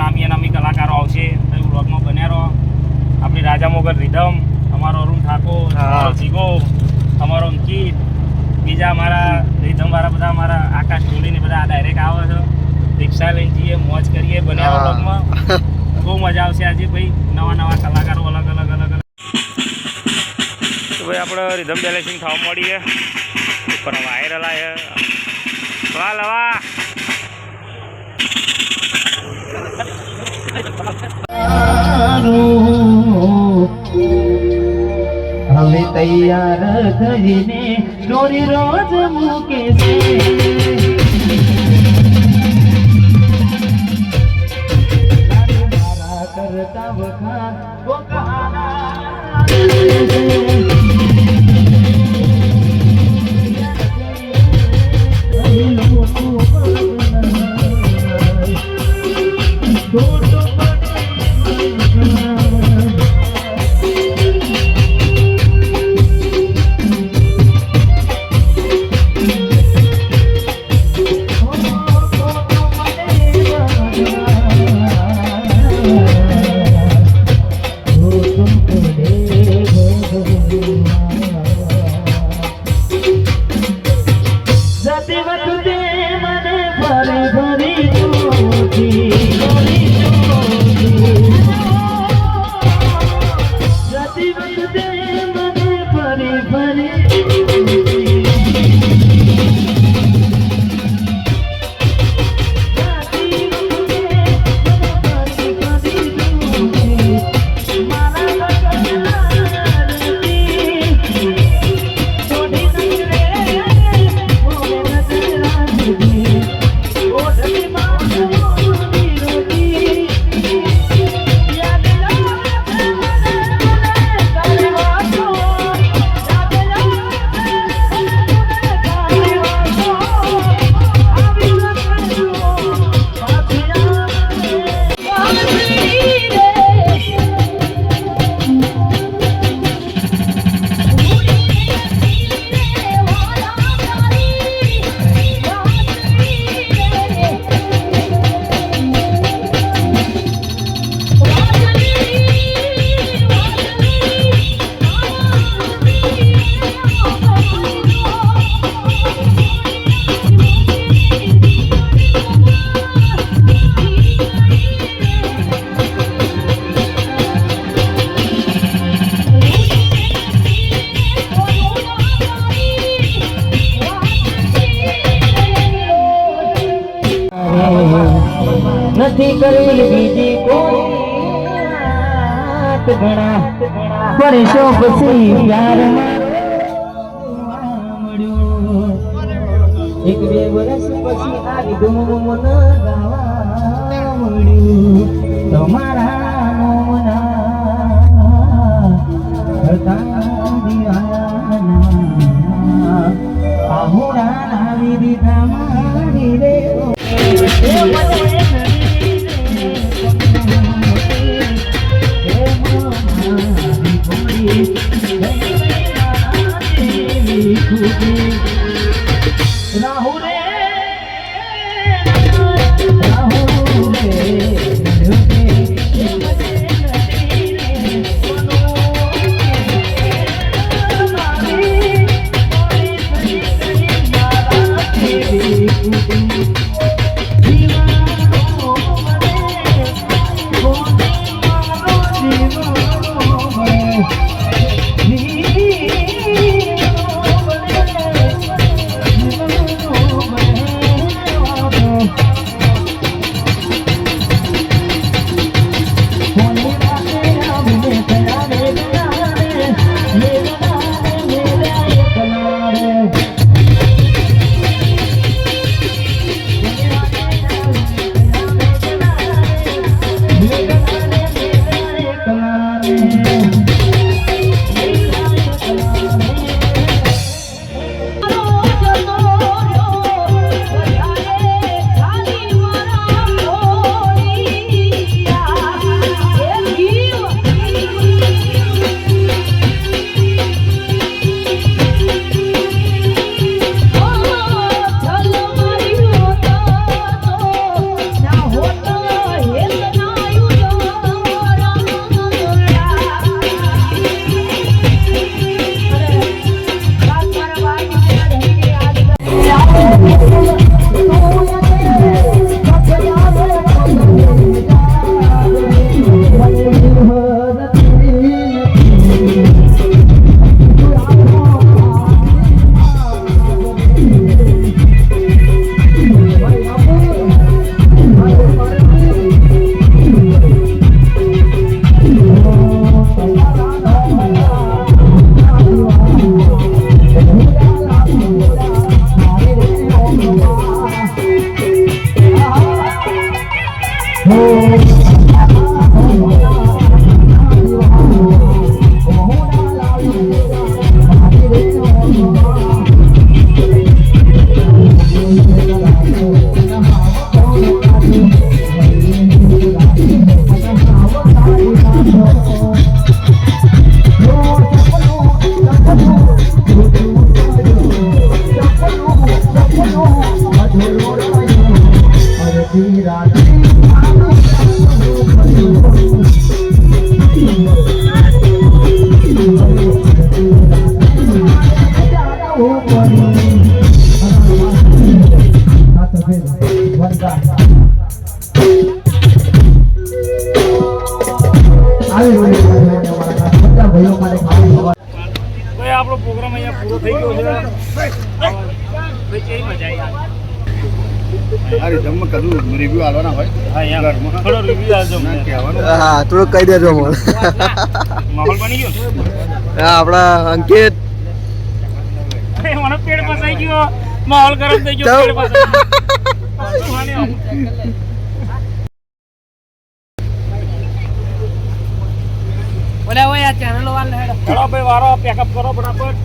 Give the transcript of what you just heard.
નામી અનામી કલાકારો આવશે તો બ્લોગમાં બન્યા રહો. આપણી રાજા મોગલ રીધમ, અમારો અરુણ ઠાકોર, અમારો જીગો, અમારો અંકિત, બીજા અમારા રીધમવાળા બધા અમારા આકાશ ઢોલીને બધા ડાયરેક્ટ આવે છે. રિક્ષા લઈને જઈએ, મોજ કરીએ બન્યા બ્લોગમાં. બહુ મજા આવશે આજે ભાઈ. નવા નવા કલાકારો અલગ અલગ અલગ અલગ. તો ભાઈ આપણે રીધમ બેલેન્સિંગ થવા મળીએ ઉપર વાયરલ આવે વાહ લવા હવે તૈયાર થઈને દોરી રોજ મૂકે છે. મારા કરતા વખાણ નથી કરેલ બીજી કોઈ ઘણા વર્ષો પછી પ્યારમાં મળ્યું. એક બે વર્ષ પછી આ રીધમ મને ગાવા મળ્યું. તમારા નોમના હતા દિવાના આહુડા આવી દીધા મારી રે. ભાઈ આપણો પ્રોગ્રામ અહીંયા પૂરો થઈ ગયો છે ભાઈ કેવી મજા આવી અરે જમ કદું રિવ્યુ આલવાના હોય હા યાર થોડો રિવ્યુ આપજો ના મને. કહેવાનું હા થોડુંક કહી દેજો મને માહોલ બની ગયો હા આપણા અંકિત અરે મને પેડ ફસાઈ ગયો માહોલ ગરમ થઈ ગયો પેડ ફસાઈ ગયો ઓલા ઓય આ ચેનલો વાળ હેડો ચલો ભાઈ વારો પેકઅપ કરો ફટાફટ